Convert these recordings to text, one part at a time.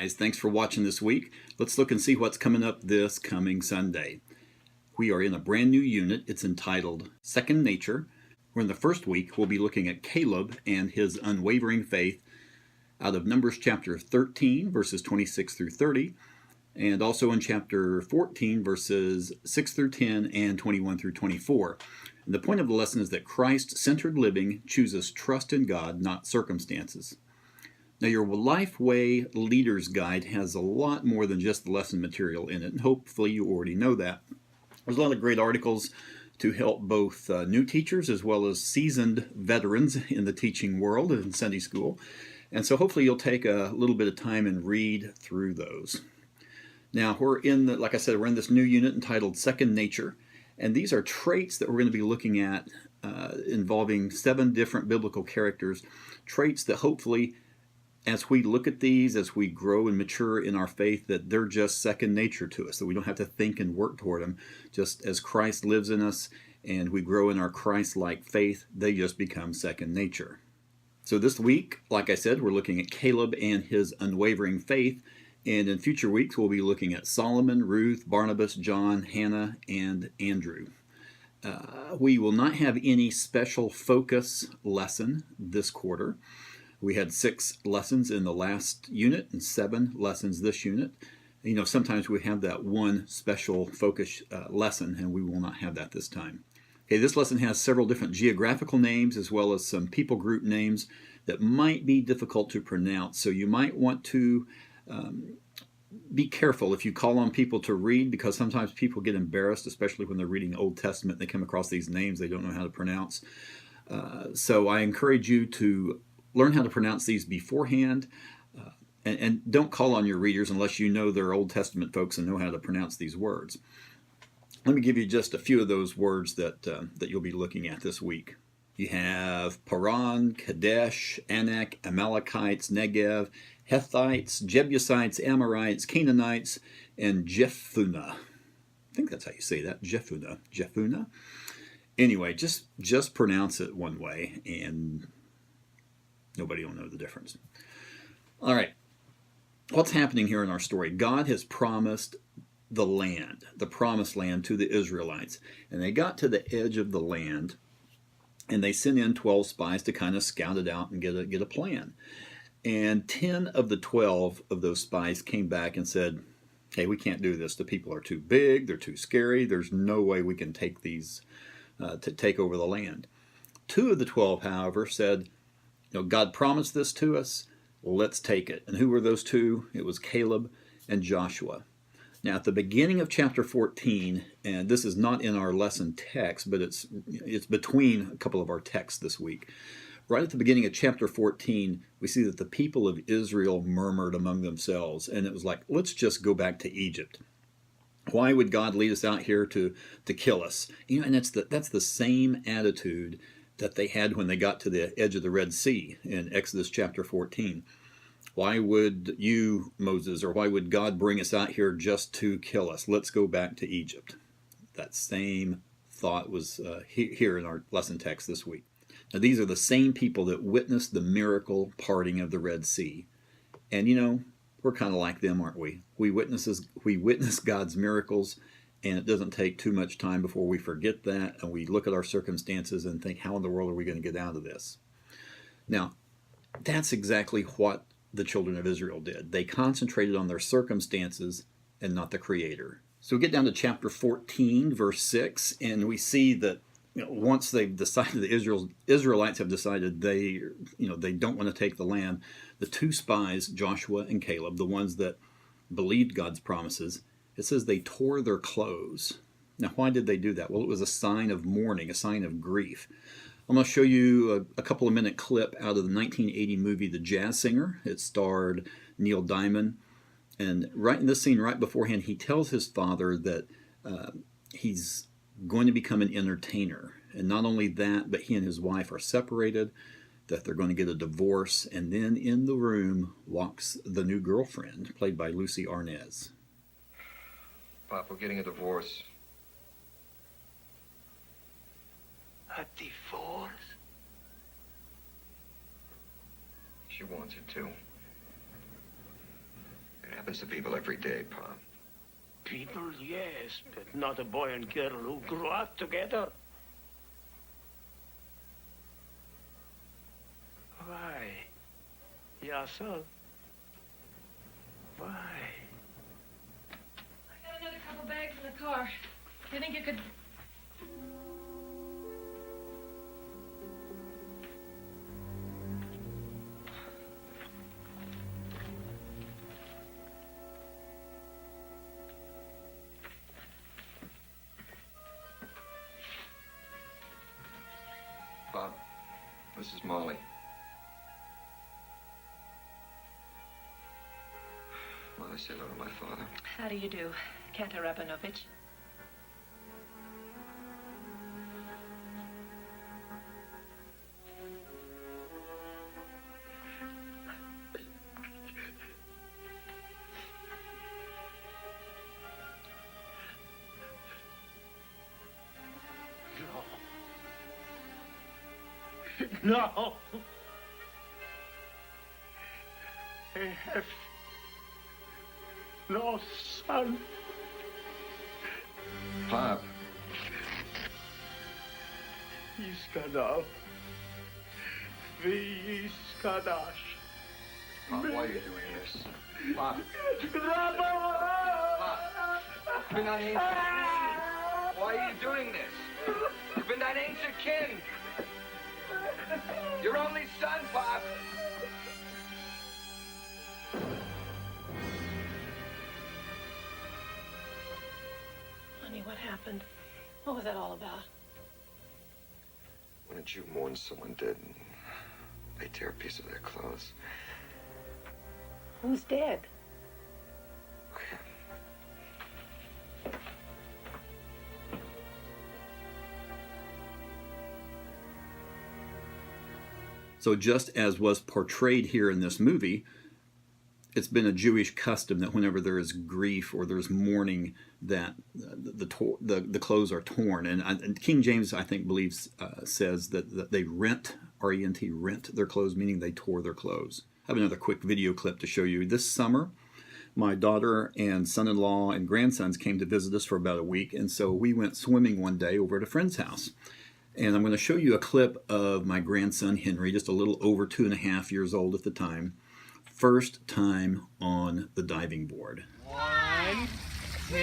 guys, thanks for watching this week. Let's look and see what's coming up this coming Sunday. We are in a brand new unit. It's entitled Second Nature. We're in the first week. We'll be looking at Caleb and his unwavering faith out of Numbers chapter 13, verses 26 through 30, and also in chapter 14, verses 6 through 10 and 21 through 24. And the point of the lesson is that Christ-centered living chooses trust in God, not circumstances. Now, your LifeWay Leader's Guide has a lot more than just the lesson material in it, and hopefully you already know that. There's a lot of great articles to help both new teachers as well as seasoned veterans in the teaching world in Sunday school. And so hopefully you'll take a little bit of time and read through those. Now, we're in, like I said, we're in this new unit entitled Second Nature, and these are traits that we're going to be looking at involving 7 different biblical characters, traits that hopefully as we look at these, as we grow and mature in our faith, that they're just second nature to us, that we don't have to think and work toward them. Just as Christ lives in us and we grow in our Christ-like faith, they just become second nature. So this week, like I said, we're looking at Caleb and his unwavering faith. And in future weeks, we'll be looking at Solomon, Ruth, Barnabas, John, Hannah, and Andrew. We will not have any special focus lesson this quarter. We had 6 lessons in the last unit and 7 lessons this unit. You know, sometimes we have that one special focus lesson, and we will not have that this time. Okay, this lesson has several different geographical names as well as some people group names that might be difficult to pronounce. So you might want to be careful if you call on people to read, because sometimes people get embarrassed, especially when they're reading Old Testament. They come across these names they don't know how to pronounce. So I encourage you to learn how to pronounce these beforehand, and don't call on your readers unless you know they're Old Testament folks and know how to pronounce these words. Let me give you just a few of those words that you'll be looking at this week. You have Paran, Kadesh, Anak, Amalekites, Negev, Hethites, Jebusites, Amorites, Canaanites, and Jephunneh. I think that's how you say that, Jephunneh. Anyway, just pronounce it one way, and nobody will know the difference. All right, what's happening here in our story? God has promised the land, the promised land, to the Israelites. And they got to the edge of the land, and they sent in 12 spies to kind of scout it out and get a plan. And 10 of the 12 of those spies came back and said, hey, we can't do this. The people are too big. They're too scary. There's no way we can take these, to take over the land. 2 of the 12, however, said, you know, God promised this to us. Let's take it. And who were those 2? It was Caleb and Joshua. Now, at the beginning of chapter 14, and this is not in our lesson text, but it's between a couple of our texts this week. Right at the beginning of chapter 14, we see that the people of Israel murmured among themselves, and it was like, let's just go back to Egypt. Why would God lead us out here to kill us? You know, and that's the same attitude that they had when they got to the edge of the Red Sea in Exodus chapter 14. Why would you, Moses, or why would God bring us out here just to kill us? Let's go back to Egypt. That same thought was here in our lesson text this week. Now, these are the same people that witnessed the miracle parting of the Red Sea. And, you know, we're kind of like them, aren't we? We witness God's miracles, and it doesn't take too much time before we forget that, and we look at our circumstances and think, how in the world are we going to get out of this? Now, that's exactly what the children of Israel did. They concentrated on their circumstances and not the Creator. So we get down to chapter 14, verse 6, and we see that, you know, once they've decided, the Israelites have decided they don't want to take the land, the 2 spies, Joshua and Caleb, the ones that believed God's promises, it says they tore their clothes. Now, why did they do that? Well, it was a sign of mourning, a sign of grief. I'm going to show you a couple of minute clip out of the 1980 movie The Jazz Singer. It starred Neil Diamond. And right in this scene, right beforehand, he tells his father that he's going to become an entertainer. And not only that, but he and his wife are separated, that they're going to get a divorce. And then in the room walks the new girlfriend, played by Lucy Arnaz. Pop, we're getting a divorce. A divorce? She wants it too. happens to people every day, Pa. People, yes, but not a boy and girl who grew up together. Why? Yourself? Why? I got another couple bags in the car. Do you think you could... Bob, this is Molly. Molly, say hello to my father. How do you do, Kantor Rabinovich? No. I have no son. Pop, Iskadav. Iskadash. Pop, why are you doing this? Pop, you've been that ancient. Why are you doing this? You've been that ancient kin. Your only son, Pop. Honey, what happened? What was that all about? When a Jew mourns someone dead, and they tear a piece of their clothes. Who's dead? So just as was portrayed here in this movie, it's been a Jewish custom that whenever there is grief or there's mourning, that the clothes are torn. And King James, I think, believes says that they rent, R-E-N-T, rent their clothes, meaning they tore their clothes. I have another quick video clip to show you. This summer, my daughter and son-in-law and grandsons came to visit us for about a week, and so we went swimming one day over at a friend's house. And I'm going to show you a clip of my grandson Henry, just a little over 2.5 years old at the time, first time on the diving board. 1, 2,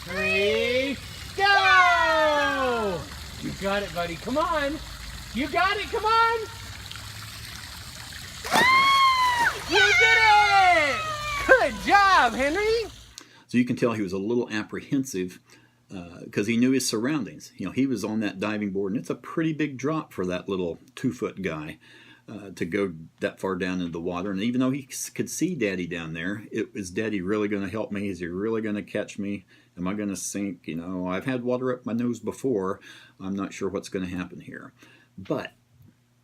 3, go! You got it, buddy. Come on. You got it. Come on. You did it! Good job, Henry. So you can tell he was a little apprehensive because he knew his surroundings. You know, he was on that diving board, and it's a pretty big drop for that little 2-foot guy to go that far down into the water. And even though he could see Daddy down there, is Daddy really going to help me? Is he really going to catch me? Am I going to sink? You know, I've had water up my nose before. I'm not sure what's going to happen here. But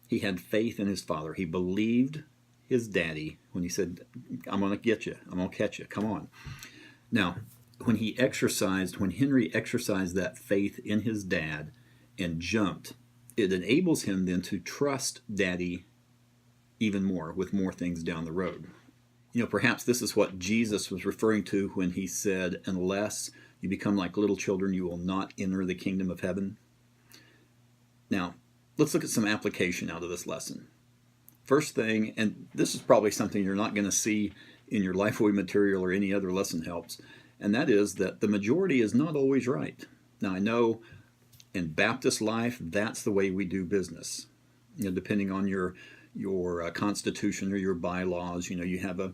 he had faith in his father. He believed his daddy when he said, I'm going to get you. I'm going to catch you. Come on. Now, when Henry exercised that faith in his dad and jumped, it enables him then to trust Daddy even more with more things down the road. You know, perhaps this is what Jesus was referring to when he said, unless you become like little children, you will not enter the kingdom of heaven. Now, let's look at some application out of this lesson. First thing, and this is probably something you're not going to see in your LifeWay material or any other lesson helps, and that is that the majority is not always right. Now, I know in Baptist life, that's the way we do business. You know, depending on your constitution or your bylaws, you know, you have a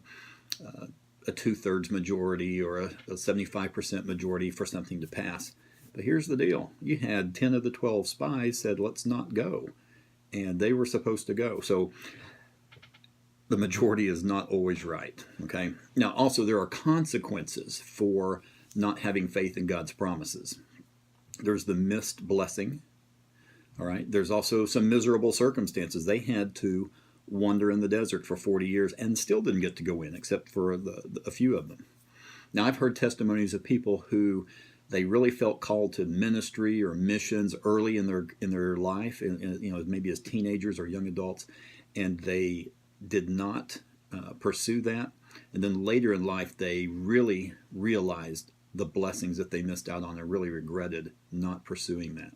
2/3 majority or a 75% majority for something to pass. But here's the deal. You had 10 of the 12 spies said, let's not go. And they were supposed to go. So the majority is not always right. Okay. Now, also, there are consequences for not having faith in God's promises. There's the missed blessing. All right. There's also some miserable circumstances. They had to wander in the desert for 40 years and still didn't get to go in, except for a few of them. Now, I've heard testimonies of people who they really felt called to ministry or missions early in their life, and you know, maybe as teenagers or young adults, and they did not pursue that. And then later in life, they really realized the blessings that they missed out on and really regretted not pursuing that.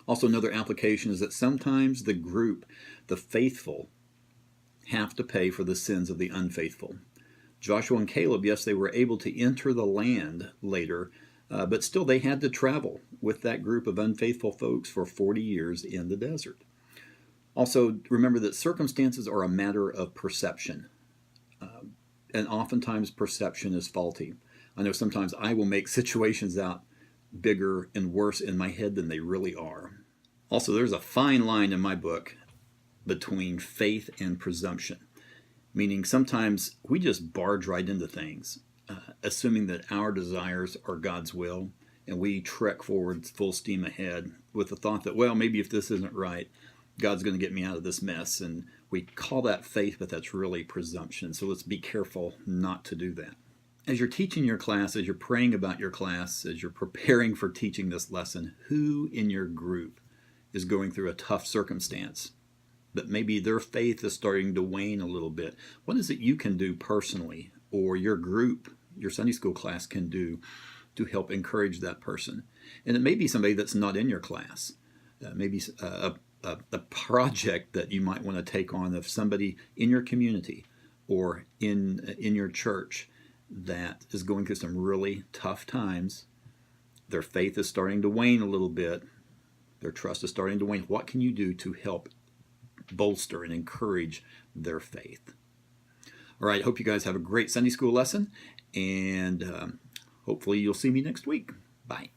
Also, another application is that sometimes the group, the faithful, have to pay for the sins of the unfaithful. Joshua and Caleb, yes, they were able to enter the land later, but still they had to travel with that group of unfaithful folks for 40 years in the desert. Also, remember that circumstances are a matter of perception, and oftentimes perception is faulty. I know sometimes I will make situations out bigger and worse in my head than they really are. Also, there's a fine line in my book between faith and presumption, meaning sometimes we just barge right into things, assuming that our desires are God's will, and we trek forward full steam ahead with the thought that, well, maybe if this isn't right, God's going to get me out of this mess. And we call that faith, but that's really presumption. So let's be careful not to do that. As you're teaching your class, as you're praying about your class, as you're preparing for teaching this lesson, who in your group is going through a tough circumstance, but maybe their faith is starting to wane a little bit? What is it you can do personally, or your group, your Sunday school class can do to help encourage that person? And it may be somebody that's not in your class, maybe a project that you might want to take on of somebody in your community or in your church that is going through some really tough times. Their faith is starting to wane a little bit. Their trust is starting to wane. What can you do to help bolster and encourage their faith? All right, I hope you guys have a great Sunday school lesson, and hopefully you'll see me next week. Bye.